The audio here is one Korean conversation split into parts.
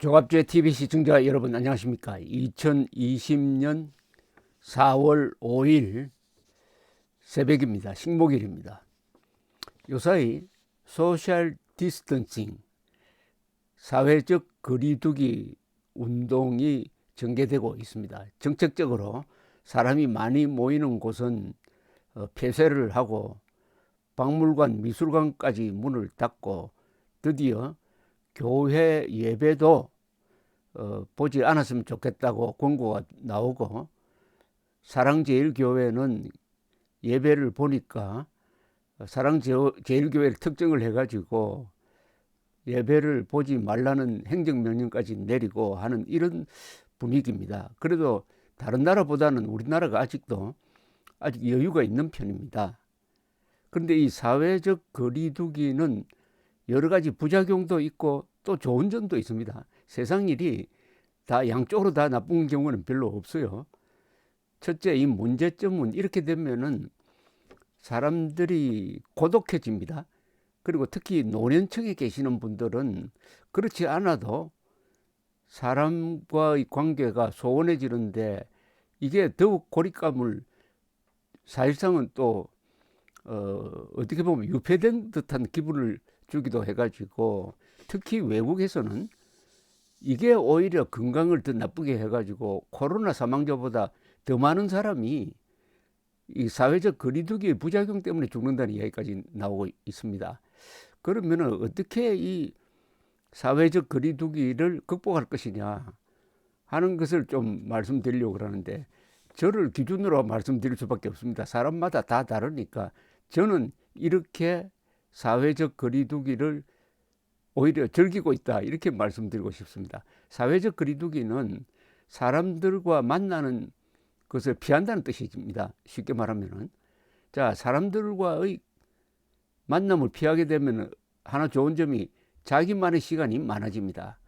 조갑제 TV 시청자 여러분 안녕하십니까? 2020년 4월 5일 새벽입니다. 식목일입니다. 요사이 소셜 디스턴싱 사회적 거리두기 운동이 전개되고 있습니다. 정책적으로 사람이 많이 모이는 곳은 폐쇄를 하고 박물관, 미술관까지 문을 닫고 드디어 교회 예배도 보지 않았으면 좋겠다고 권고가 나오고, 사랑제일교회는 예배를 보니까 사랑제일교회를 특정을 해가지고 예배를 보지 말라는 행정명령까지 내리고 하는 이런 분위기입니다. 그래도 다른 나라보다는 우리나라가 아직 여유가 있는 편입니다. 그런데 이 사회적 거리두기는 여러 가지 부작용도 있고 또 좋은 점도 있습니다. 세상 일이 다 양쪽으로 다 나쁜 경우는 별로 없어요. 첫째, 이 문제점은 이렇게 되면은 사람들이 고독해집니다. 그리고 특히 노년층에 계시는 분들은 그렇지 않아도 사람과의 관계가 소원해지는데 이게 더욱 고립감을 사실상은 또 어떻게 보면 유폐된 듯한 기분을 주기도 해가지고, 특히 외국에서는 이게 오히려 건강을 더 나쁘게 해가지고 코로나 사망자보다 더 많은 사람이 이 사회적 거리두기의 부작용 때문에 죽는다는 이야기까지 나오고 있습니다. 그러면은 어떻게 이 사회적 거리두기를 극복할 것이냐 하는 것을 좀 말씀드리려고 하는데, 저를 기준으로 말씀드릴 수밖에 없습니다. 사람마다 다 다르니까 저는 이렇게 사회적 거리두기를 오히려 즐기고 있다, 이렇게 말씀드리고 싶습니다. 사회적 거리두기는 사람들과 만나는 것을 피한다는 뜻입니다. 쉽게 말하면은, 자, 사람들과의 만남을 피하게 되면 하나 좋은 점이 자기만의 시간이 많아집니다.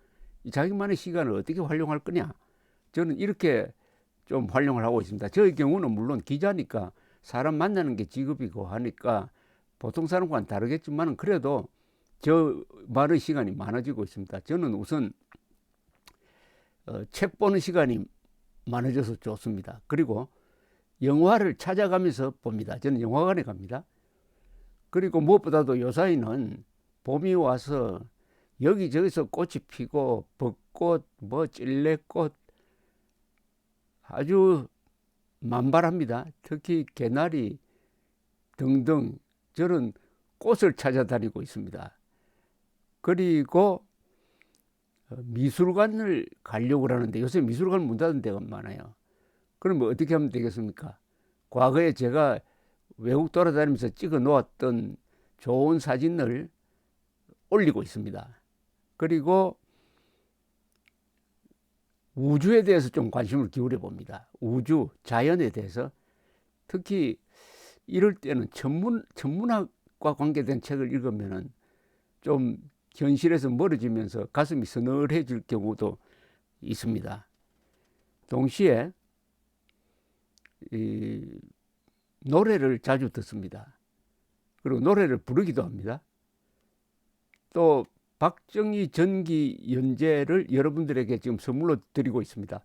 이 자기만의 시간을 어떻게 활용할 거냐, 저는 이렇게 좀 활용을 하고 있습니다. 저의 경우는 물론 기자니까 사람 만나는 게 직업이고 하니까 보통 사람과는 다르겠지만 그래도 저만의 시간이 많아지고 있습니다. 저는 우선 책 보는 시간이 많아져서 좋습니다. 그리고 영화를 찾아가면서 봅니다. 저는 영화관에 갑니다. 그리고 무엇보다도 요사이는 봄이 와서 여기저기서 꽃이 피고 벚꽃, 찔레꽃 아주 만발합니다. 특히 개나리 등등 저는 꽃을 찾아다니고 있습니다. 그리고 미술관을 가려고 하는데 요새 미술관 문 닫은 데가 많아요. 그러면 어떻게 하면 되겠습니까? 과거에 제가 외국 돌아다니면서 찍어 놓았던 좋은 사진을 올리고 있습니다. 그리고 우주에 대해서 좀 관심을 기울여 봅니다. 우주, 자연에 대해서. 특히 이럴 때는 천문학과 관계된 책을 읽으면은 좀 현실에서 멀어지면서 가슴이 서늘해질 경우도 있습니다. 동시에 이 노래를 자주 듣습니다. 그리고 노래를 부르기도 합니다. 또 박정희 전기 연재를 여러분들에게 지금 선물로 드리고 있습니다.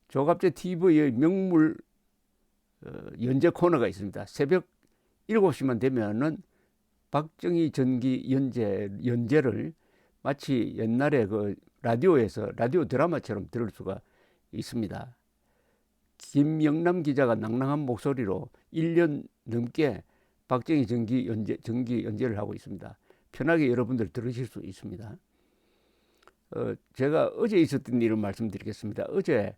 조갑제 TV의 명물 연재 코너가 있습니다. 새벽 7시만 되면은 박정희 전기 연재를 마치 옛날에 그 라디오에서 라디오 드라마처럼 들을 수가 있습니다. 김영남 기자가 낭낭한 목소리로 1년 넘게 박정희 전기 연재를 하고 있습니다. 편하게 여러분들 들으실 수 있습니다. 제가 어제 있었던 일을 말씀드리겠습니다. 어제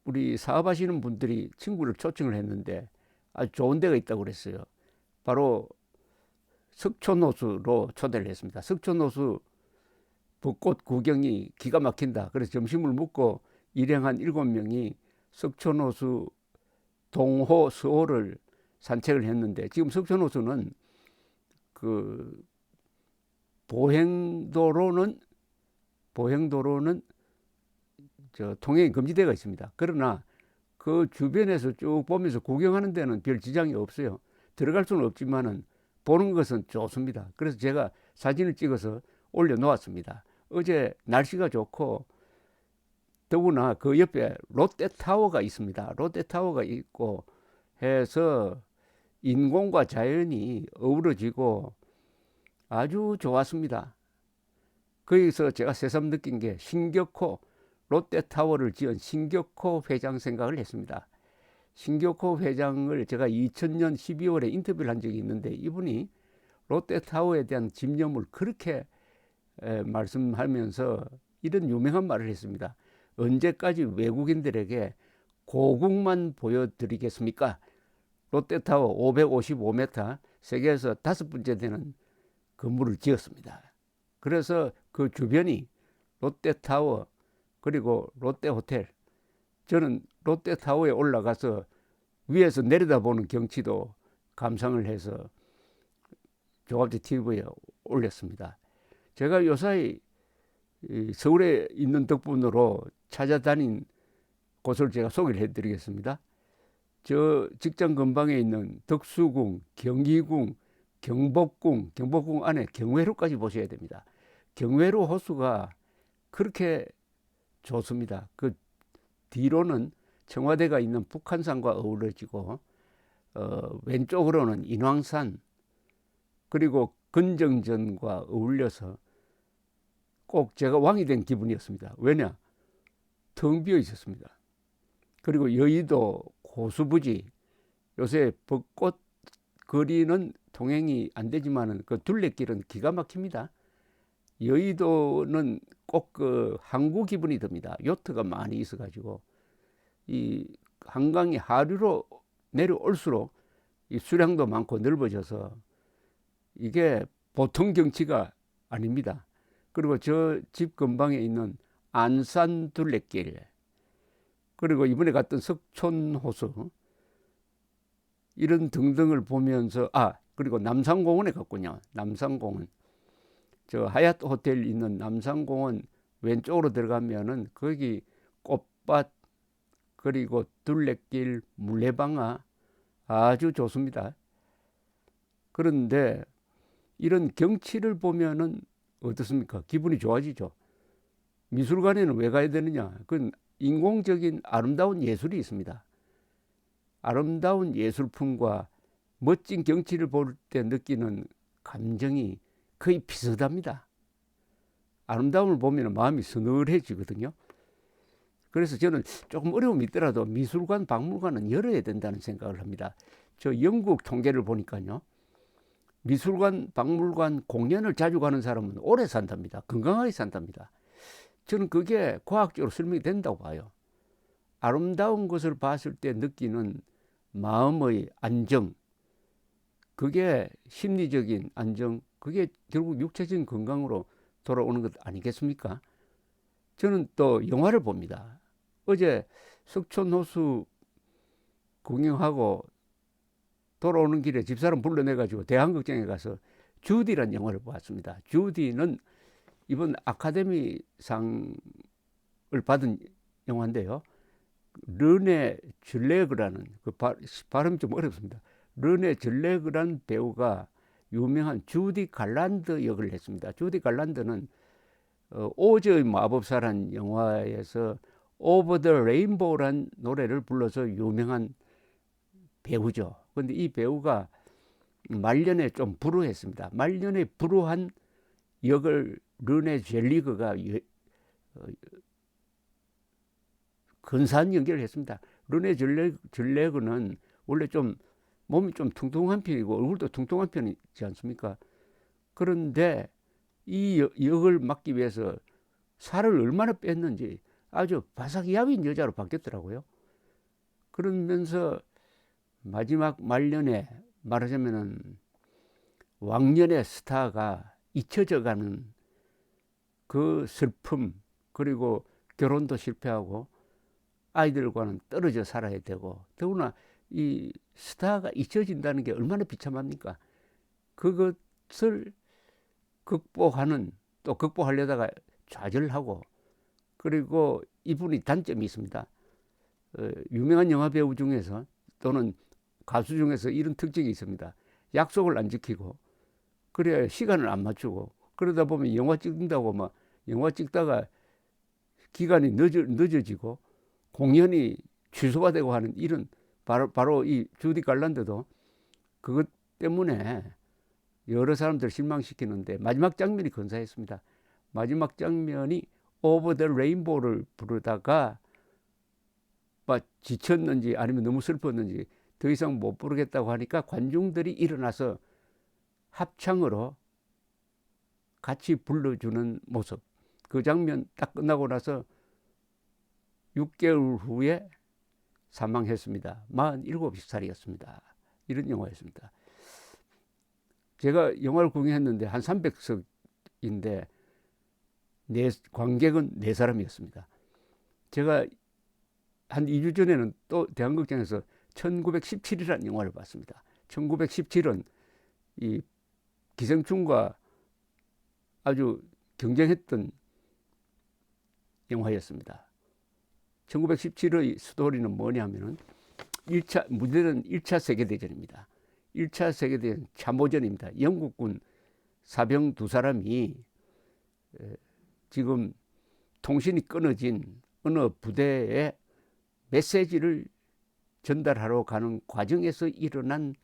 우리 사업하시는 분들이 친구를 초청을 했는데 아주 좋은 데가 있다고 그랬어요. 바로 석촌호수로 초대를 했습니다. 석촌호수 벚꽃 구경이 기가 막힌다. 그래서 점심을 먹고 일행한 7명이 석촌호수 동호 서호를 산책을 했는데, 지금 석촌호수는 그 보행도로는 통행이 금지되어 있습니다. 그러나 그 주변에서 쭉 보면서 구경하는 데는 별 지장이 없어요. 들어갈 수는 없지만은 보는 것은 좋습니다. 그래서 제가 사진을 찍어서 올려놓았습니다. 어제 날씨가 좋고 더구나 그 옆에 롯데타워가 있습니다. 롯데타워가 있고 해서 인공과 자연이 어우러지고 아주 좋았습니다. 거기서 제가 새삼 느낀 게 신격호 롯데타워를 지은 신격호 회장 생각을 했습니다. 신격호 회장을 제가 2000년 12월에 인터뷰를 한 적이 있는데 이분이 롯데타워에 대한 집념을 그렇게 말씀하면서 이런 유명한 말을 했습니다. 언제까지 외국인들에게 고국만 보여드리겠습니까? 롯데타워 555m 세계에서 5번째 되는 건물을 지었습니다. 그래서 그 주변이 롯데타워 그리고 롯데호텔, 저는 롯데타워에 올라가서 위에서 내려다보는 경치도 감상을 해서 조갑제 TV에 올렸습니다. 제가 요사이 서울에 있는 덕분으로 찾아다닌 곳을 제가 소개를 해드리겠습니다. 저 직장 근방에 있는 덕수궁, 경희궁, 경복궁 안에 경회로까지 보셔야 됩니다. 경회로 호수가 그렇게 좋습니다. 그 뒤로는 청와대가 있는 북한산과 어우러지고 왼쪽으로는 인왕산 그리고 건정전과 어울려서 꼭 제가 왕이 된 기분이었습니다. 왜냐? 텅 비어 있었습니다. 그리고 여의도 고수부지 요새 벚꽃 거리는 통행이 안 되지만은 그 둘레길은 기가 막힙니다. 여의도는 꼭 그 항구 기분이 듭니다. 요트가 많이 있어가지고 이 한강이 하류로 내려올수록 이 수량도 많고 넓어져서 이게 보통 경치가 아닙니다. 그리고 저 집 근방에 있는 안산 둘레길 그리고 이번에 갔던 석촌호수 이런 등등을 보면서 그리고 남산공원에 갔군요. 남산공원 저 하얏트 호텔 있는 남산공원 왼쪽으로 들어가면은 거기 꽃밭 그리고 둘레길 물레방아 아주 좋습니다. 그런데 이런 경치를 보면은 어떻습니까? 기분이 좋아지죠. 미술관에는 왜 가야 되느냐? 그건 인공적인 아름다운 예술이 있습니다. 아름다운 예술품과 멋진 경치를 볼 때 느끼는 감정이 거의 비슷합니다. 아름다움을 보면 마음이 서늘해지거든요. 그래서 저는 조금 어려움이 있더라도 미술관, 박물관은 열어야 된다는 생각을 합니다. 저 영국 통계를 보니까요. 미술관, 박물관, 공연을 자주 가는 사람은 오래 산답니다. 건강하게 산답니다. 저는 그게 과학적으로 설명이 된다고 봐요. 아름다운 것을 봤을 때 느끼는 마음의 안정, 그게 심리적인 안정, 그게 결국 육체적인 건강으로 돌아오는 것 아니겠습니까? 저는 또 영화를 봅니다. 어제 석촌호수 구경하고 돌아오는 길에 집사람 불러내가지고 대한극장에 가서 주디라는 영화를 보았습니다. 주디는 이번 아카데미상을 받은 영화인데요. 르네 줄레그라는 그 발음이 좀 어렵습니다. 르네 줄레그라는 배우가 유명한 주디 갈란드 역을 했습니다. 주디 갈란드는 오즈의 마법사라는 영화에서 오버 더 레인보우라는 노래를 불러서 유명한 배우죠. 그런데 이 배우가 말년에 좀 불우했습니다. 말년에 불우한 역을 르네 젤리그가 근사한 연기를 했습니다. 르네 젤리그는 원래 좀 몸이 좀 퉁퉁한 편이고 얼굴도 퉁퉁한 편이지 않습니까? 그런데 이 역을 맡기 위해서 살을 얼마나 뺐는지 아주 바삭야윈 여자로 바뀌었더라고요. 그러면서 마지막 말년에 말하자면은 왕년의 스타가 잊혀져가는 그 슬픔 그리고 결혼도 실패하고 아이들과는 떨어져 살아야 되고 더구나 이 스타가 잊혀진다는 게 얼마나 비참합니까? 그것을 극복하는 또 극복하려다가 좌절하고 그리고 이분이 단점이 있습니다. 유명한 영화 배우 중에서 또는 가수 중에서 이런 특징이 있습니다. 약속을 안 지키고 그래야 시간을 안 맞추고 그러다 보면 영화 찍는다고 막 영화 찍다가 기간이 늦어지고 공연이 취소가 되고 하는 이런 바로 이 주디 갈란드도 그것 때문에 여러 사람들 실망시키는데 마지막 장면이 근사했습니다. 마지막 장면이 오버 더 레인보우를 부르다가 막 지쳤는지 아니면 너무 슬펐는지 더 이상 못 부르겠다고 하니까 관중들이 일어나서 합창으로 같이 불러주는 모습. 그 장면 딱 끝나고 나서 6개월 후에 사망했습니다. 47살이었습니다. 이런 영화였습니다. 제가 영화를 구경했는데 한 300석인데 관객은 4사람이었습니다. 제가 한 2주 전에는 또 대한극장에서 1917이라는 영화를 봤습니다. 1917은 이 기생충과 아주 경쟁했던 영화였습니다. 1917의 스토리는 뭐냐면은 무대는 1차 세계대전입니다. 1차 세계대전 참호전입니다. 영국군 사병 2사람이 지금 통신이 끊어진 어느 부대에 메시지를 전달하러 가는 과정에서 일어난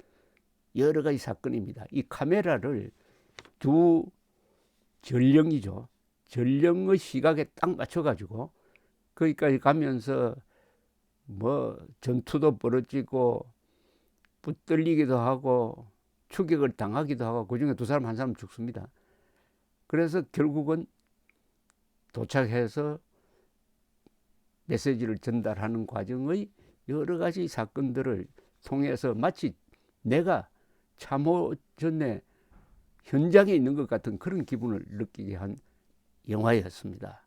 여러 가지 사건입니다. 이 카메라를 두 전령이죠. 전령의 시각에 딱 맞춰가지고 거기까지 가면서 뭐 전투도 벌어지고 붙들리기도 하고 추격을 당하기도 하고 그중에 2사람 1사람 죽습니다. 그래서 결국은 도착해서 메시지를 전달하는 과정의 여러 가지 사건들을 통해서 마치 내가 참호전의 현장에 있는 것 같은 그런 기분을 느끼게 한 영화였습니다.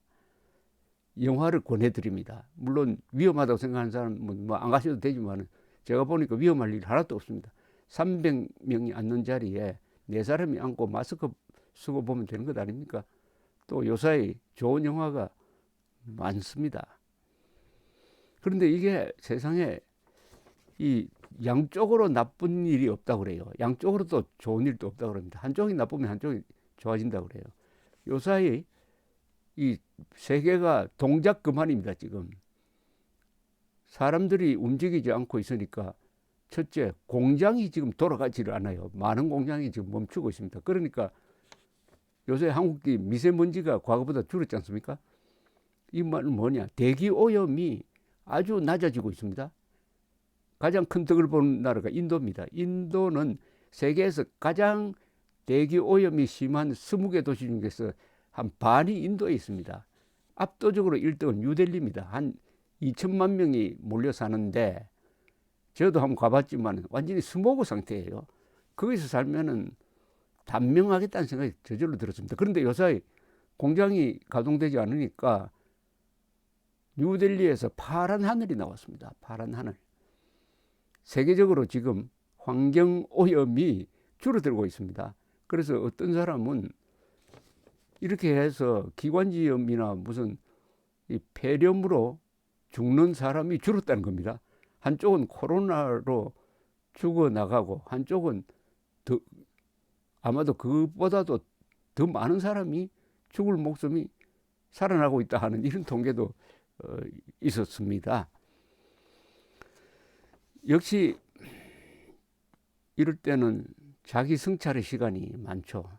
영화를 권해드립니다. 물론 위험하다고 생각하는 사람은 뭐 안 가셔도 되지만 제가 보니까 위험할 일 하나도 없습니다. 300명이 앉는 자리에 4사람이 앉고 마스크 쓰고 보면 되는 것 아닙니까? 또 요사이 좋은 영화가 많습니다. 그런데 이게 세상에 이 양쪽으로 나쁜 일이 없다고 그래요. 양쪽으로 또 좋은 일도 없다고 그럽니다. 한쪽이 나쁘면 한쪽이 좋아진다고 그래요. 요사이 이 세계가 동작 그만입니다. 지금 사람들이 움직이지 않고 있으니까 첫째 공장이 지금 돌아가지를 않아요. 많은 공장이 지금 멈추고 있습니다. 그러니까 요새 한국이 미세먼지가 과거보다 줄었지 않습니까? 이 말은 뭐냐? 대기 오염이 아주 낮아지고 있습니다. 가장 큰 덕을 보는 나라가 인도입니다. 인도는 세계에서 가장 대기 오염이 심한 20개 도시 중에서 한 반이 인도에 있습니다. 압도적으로 1등은 뉴델리입니다. 한 2천만 명이 몰려 사는데 저도 한번 가봤지만 완전히 스모그 상태예요. 거기서 살면은 단명하겠다는 생각이 저절로 들었습니다. 그런데 요새 공장이 가동되지 않으니까 뉴델리에서 파란 하늘이 나왔습니다. 파란 하늘. 세계적으로 지금 환경 오염이 줄어들고 있습니다. 그래서 어떤 사람은 이렇게 해서 기관지염이나 무슨 이 폐렴으로 죽는 사람이 줄었다는 겁니다. 한쪽은 코로나로 죽어나가고 한쪽은 아마도 그보다도 더 많은 사람이 죽을 목숨이 살아나고 있다 하는 이런 통계도 있었습니다. 역시 이럴 때는 자기 성찰의 시간이 많죠.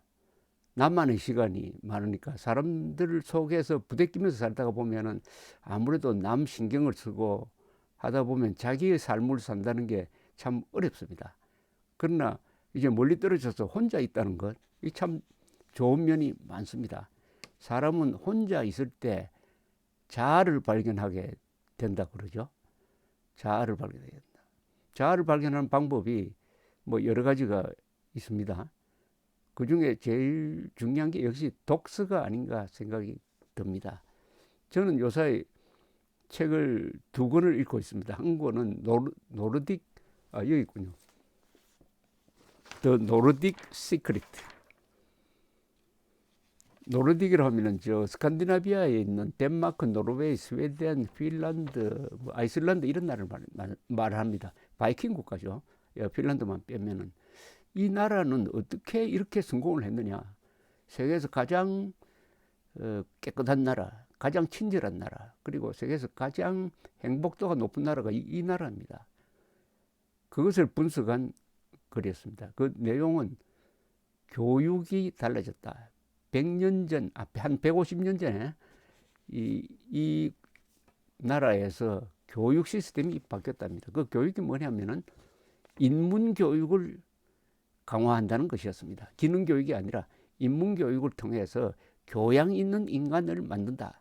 나만의 시간이 많으니까 사람들 속에서 부대끼면서 살다가 보면은 아무래도 남 신경을 쓰고 하다 보면 자기의 삶을 산다는 게 참 어렵습니다. 그러나 이제 멀리 떨어져서 혼자 있다는 것, 이 참 좋은 면이 많습니다. 사람은 혼자 있을 때 자아를 발견하게 된다 그러죠. 자아를 발견해야 된다. 자아를 발견하는 방법이 뭐 여러 가지가 있습니다. 그 중에 제일 중요한 게 역시 독서가 아닌가 생각이 듭니다. 저는 요새 책을 2권을 읽고 있습니다. 한 권은 노르딕, 여기 있군요. The Nordic Secret. 노르딕이라 하면은 저 스칸디나비아에 있는 덴마크, 노르웨이, 스웨덴, 핀란드, 아이슬란드 이런 나라를 말합니다. 바이킹 국가죠. 핀란드만 빼면은. 이 나라는 어떻게 이렇게 성공을 했느냐. 세계에서 가장 깨끗한 나라, 가장 친절한 나라, 그리고 세계에서 가장 행복도가 높은 나라가 이 나라입니다. 그것을 분석한 글이었습니다. 그 내용은 교육이 달라졌다. 100년 전, 한 150년 전에 이 나라에서 교육 시스템이 바뀌었답니다. 그 교육이 뭐냐면은 인문 교육을 강화한다는 것이었습니다. 기능 교육이 아니라 인문 교육을 통해서 교양 있는 인간을 만든다.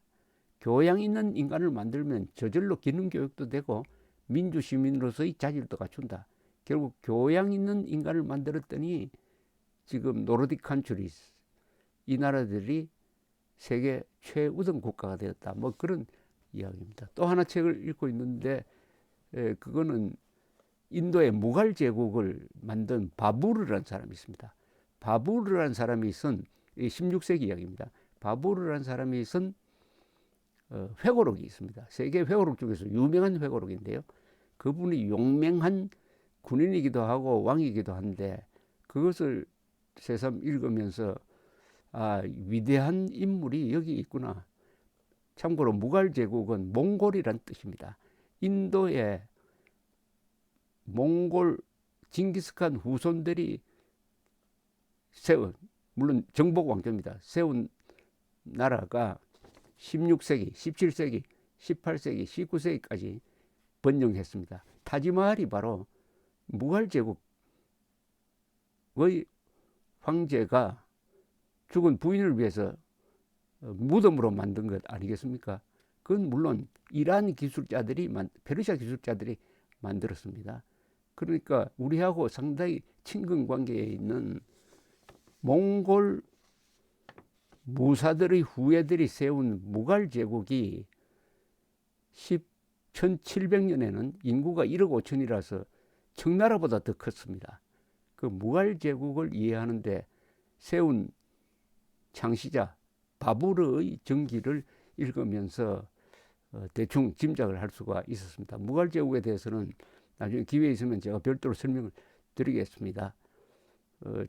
교양 있는 인간을 만들면 저절로 기능 교육도 되고 민주 시민으로서의 자질도 갖춘다. 결국 교양 있는 인간을 만들었더니 지금 노르딕 컨트리스, 이 나라들이 세계 최우등 국가가 되었다. 뭐 그런 이야기입니다. 또 하나 책을 읽고 있는데 그거는 인도의 무갈 제국을 만든 바부르라는 사람이 있습니다. 바부르라는 사람이 쓴 16세기 이야기입니다. 바부르라는 사람이 쓴 회고록이 있습니다. 세계 회고록 중에서 유명한 회고록인데요. 그분이 용맹한 군인이기도 하고 왕이기도 한데 그것을 새삼 읽으면서 위대한 인물이 여기 있구나. 참고로 무갈 제국은 몽골이란 뜻입니다. 인도의 몽골 징기스칸 후손들이 세운, 물론 정복 왕조입니다. 세운 나라가 16세기, 17세기, 18세기, 19세기까지 번영했습니다. 타지마할이 바로 무갈 제국의 황제가 죽은 부인을 위해서 무덤으로 만든 것 아니겠습니까? 그건 물론 이란 기술자들이, 페르시아 기술자들이 만들었습니다. 그러니까 우리하고 상당히 친근 관계에 있는 몽골 무사들의 후예들이 세운 무갈 제국이 1700년에는 인구가 1억 5천이라서 청나라보다 더 컸습니다. 그 무갈 제국을 이해하는데 세운 창시자 바부르의 전기를 읽으면서 대충 짐작을 할 수가 있었습니다. 무갈 제국에 대해서는 나중에 기회 있으면 제가 별도로 설명을 드리겠습니다.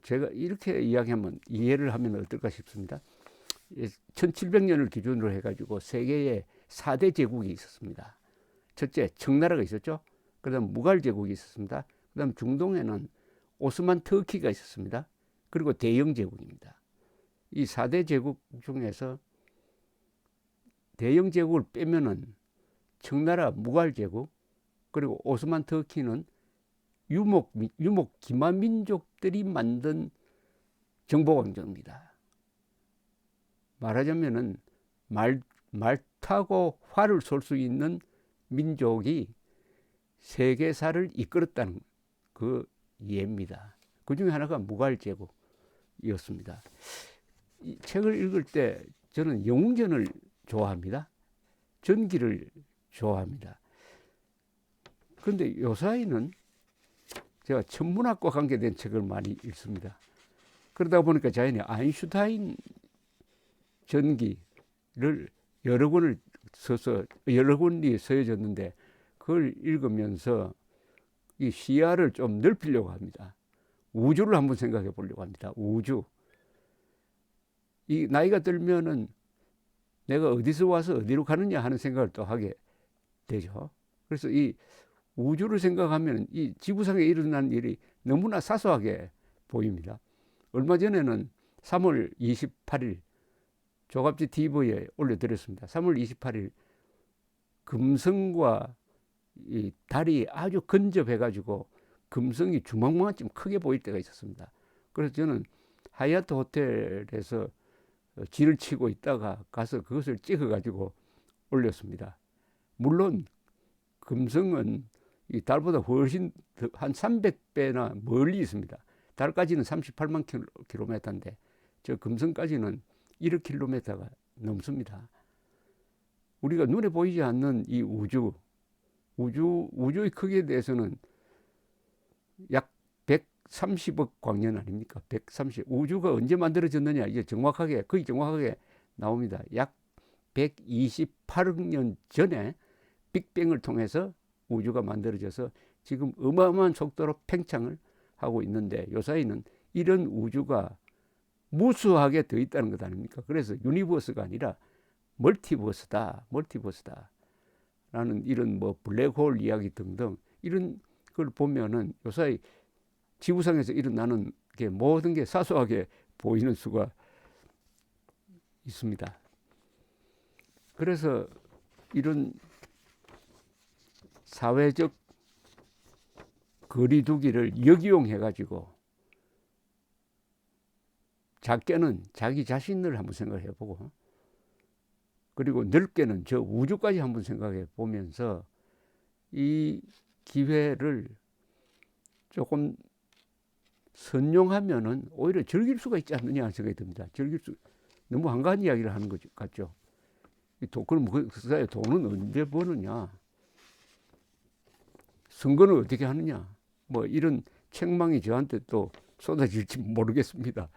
제가 이렇게 이해를 하면 어떨까 싶습니다. 1700년을 기준으로 해가지고 세계에 4대 제국이 있었습니다. 첫째, 청나라가 있었죠. 그 다음 무갈 제국이 있었습니다. 그 다음 중동에는 오스만 터키가 있었습니다. 그리고 대영 제국입니다. 이 4대 제국 중에서 대영 제국을 빼면은 청나라 무갈 제국 그리고 오스만 터키는 유목 기마 민족들이 만든 정복 왕조입니다. 말하자면은 말 타고 활을 쏠 수 있는 민족이 세계사를 이끌었다는 그 이해입니다. 그 중에 하나가 무갈 제국이었습니다. 이 책을 읽을 때 저는 영웅전을 좋아합니다. 전기를 좋아합니다. 그런데 요사이는 제가 천문학과 관계된 책을 많이 읽습니다. 그러다 보니까 자연히 아인슈타인 전기를 여러 권이 써졌는데 그걸 읽으면서 이 시야를 좀 넓히려고 합니다. 우주를 한번 생각해 보려고 합니다. 우주. 이 나이가 들면은 내가 어디서 와서 어디로 가느냐 하는 생각을 또 하게 되죠. 그래서 이 우주를 생각하면 이 지구상에 일어난 일이 너무나 사소하게 보입니다. 얼마 전에는 3월 28일 조갑지 TV에 올려드렸습니다. 3월 28일 금성과 이 달이 아주 근접해가지고 금성이 주먹만큼 크게 보일 때가 있었습니다. 그래서 저는 하얏트 호텔에서 지를 치고 있다가 가서 그것을 찍어가지고 올렸습니다. 물론 금성은 이 달보다 훨씬 한 300배나 멀리 있습니다. 달까지는 38만 킬로미터인데 저 금성까지는 1억 킬로미터가 넘습니다. 우리가 눈에 보이지 않는 이 우주의 크기에 대해서는 약 130억 광년 아닙니까? 130. 우주가 언제 만들어졌느냐 이게 거의 정확하게 나옵니다. 약 128억 년 전에 빅뱅을 통해서 우주가 만들어져서 지금 어마어마한 속도로 팽창을 하고 있는데 요사이는 이런 우주가 무수하게 더 있다는 것 아닙니까? 그래서 유니버스가 아니라 멀티버스다, 멀티버스다 라는 이런 뭐 블랙홀 이야기 등등 이런 걸 보면은 요사이 지구상에서 일어나는 게 모든 게 사소하게 보이는 수가 있습니다. 그래서 이런 사회적 거리두기를 역이용해 가지고 작게는 자기 자신을 한번 생각해 보고, 그리고 넓게는 저 우주까지 한번 생각해 보면서 이 기회를 조금 선용하면은 오히려 즐길 수가 있지 않느냐 하는 생각이 듭니다. 너무 한가한 이야기를 하는 것 같죠. 그럼 그 사이에 돈은 언제 버느냐? 선거는 어떻게 하느냐? 뭐 이런 책망이 저한테 또 쏟아질지 모르겠습니다.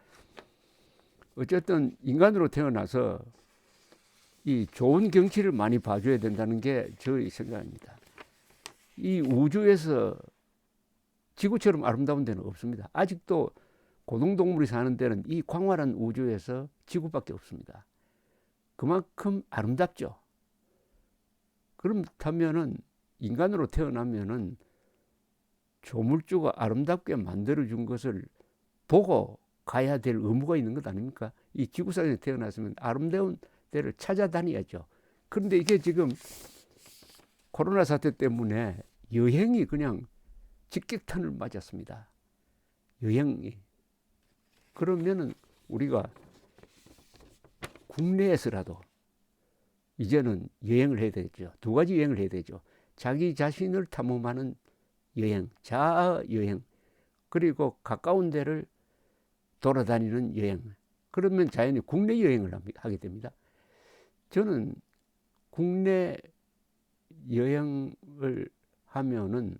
어쨌든 인간으로 태어나서 이 좋은 경치를 많이 봐줘야 된다는 게 저의 생각입니다. 이 우주에서 지구처럼 아름다운 데는 없습니다. 아직도 고등동물이 사는 데는 이 광활한 우주에서 지구밖에 없습니다. 그만큼 아름답죠. 그렇다면은 인간으로 태어나면은 조물주가 아름답게 만들어준 것을 보고 가야 될 의무가 있는 것 아닙니까? 이 지구상에 태어났으면 아름다운 데를 찾아다녀야죠. 그런데 이게 지금 코로나 사태 때문에 여행이 그냥 직격탄을 맞았습니다. 여행이. 그러면은 우리가 국내에서라도 이제는 여행을 해야 되겠죠. 두 가지 여행을 해야 되죠. 자기 자신을 탐험하는 여행, 자아 여행, 그리고 가까운 데를 돌아다니는 여행. 그러면 자연히 국내 여행을 하게 됩니다. 저는 국내 여행을 하면은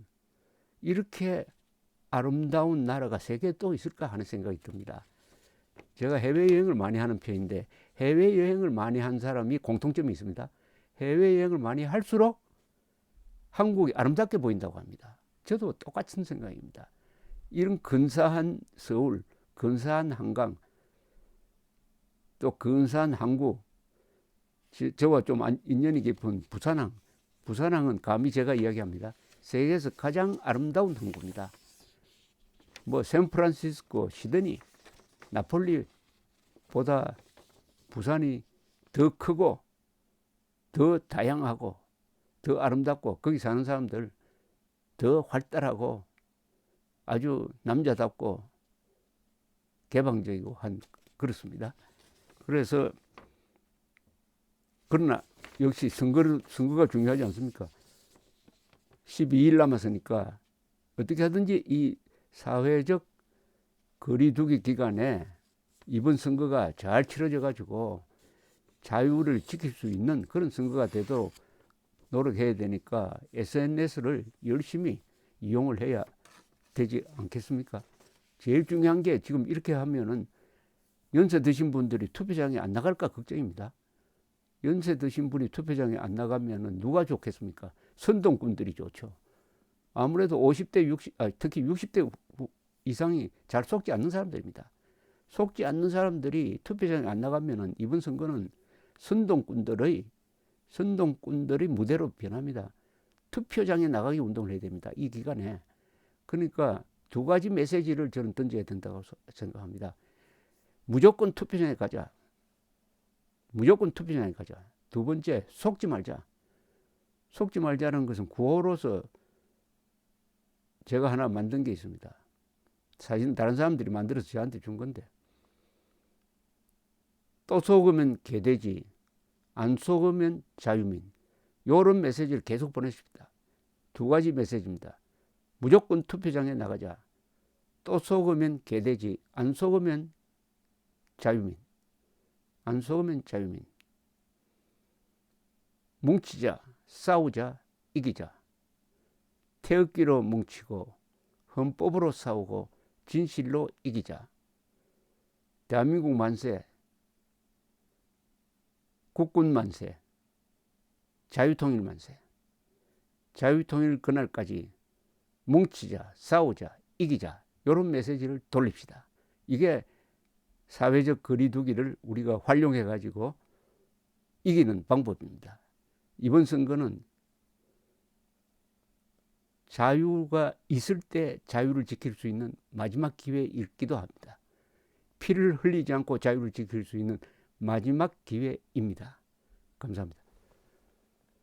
이렇게 아름다운 나라가 세계에 또 있을까 하는 생각이 듭니다. 제가 해외여행을 많이 하는 편인데 해외여행을 많이 한 사람이 공통점이 있습니다. 해외여행을 많이 할수록 한국이 아름답게 보인다고 합니다. 저도 똑같은 생각입니다. 이런 근사한 서울, 근사한 한강, 또 근사한 항구, 저와 좀 인연이 깊은 부산항은 감히 제가 이야기합니다. 세계에서 가장 아름다운 항구입니다. 뭐 샌프란시스코, 시드니, 나폴리보다 부산이 더 크고 더 다양하고 더 아름답고 거기 사는 사람들 더 활달하고 아주 남자답고 개방적이고 그렇습니다. 그래서 그러나 역시 선거가 중요하지 않습니까? 12일 남았으니까 어떻게 하든지 이 사회적 거리두기 기간에 이번 선거가 잘 치러져 가지고 자유를 지킬 수 있는 그런 선거가 되도록 노력해야 되니까 SNS를 열심히 이용을 해야 되지 않겠습니까? 제일 중요한 게 지금 이렇게 하면은 연세 드신 분들이 투표장에 안 나갈까 걱정입니다. 연세 드신 분이 투표장에 안 나가면은 누가 좋겠습니까? 선동꾼들이 좋죠. 아무래도 50대, 특히 60대 이상이 잘 속지 않는 사람들입니다. 속지 않는 사람들이 투표장에 안 나가면은 이번 선거는 선동꾼들의 무대로 변합니다. 투표장에 나가기 운동을 해야 됩니다. 이 기간에. 그러니까 두 가지 메시지를 저는 던져야 된다고 생각합니다. 무조건 투표장에 가자. 무조건 투표장에 가자. 두 번째, 속지 말자. 속지 말자는 것은 구호로서 제가 하나 만든 게 있습니다. 사실은 다른 사람들이 만들어서 저한테 준 건데, 또 속으면 개돼지, 안 속으면 자유민. 이런 메시지를 계속 보내십니다. 두 가지 메시지입니다. 무조건 투표장에 나가자. 또 속으면 개돼지, 안 속으면 자유민. 안 속으면 자유민. 뭉치자, 싸우자, 이기자. 태극기로 뭉치고 헌법으로 싸우고 진실로 이기자. 대한민국 만세, 국군 만세, 자유통일 만세. 자유통일 그날까지 뭉치자, 싸우자, 이기자. 이런 메시지를 돌립시다. 이게 사회적 거리두기를 우리가 활용해 가지고 이기는 방법입니다. 이번 선거는 자유가 있을 때 자유를 지킬 수 있는 마지막 기회이기도 합니다. 피를 흘리지 않고 자유를 지킬 수 있는 마지막 기회입니다. 감사합니다.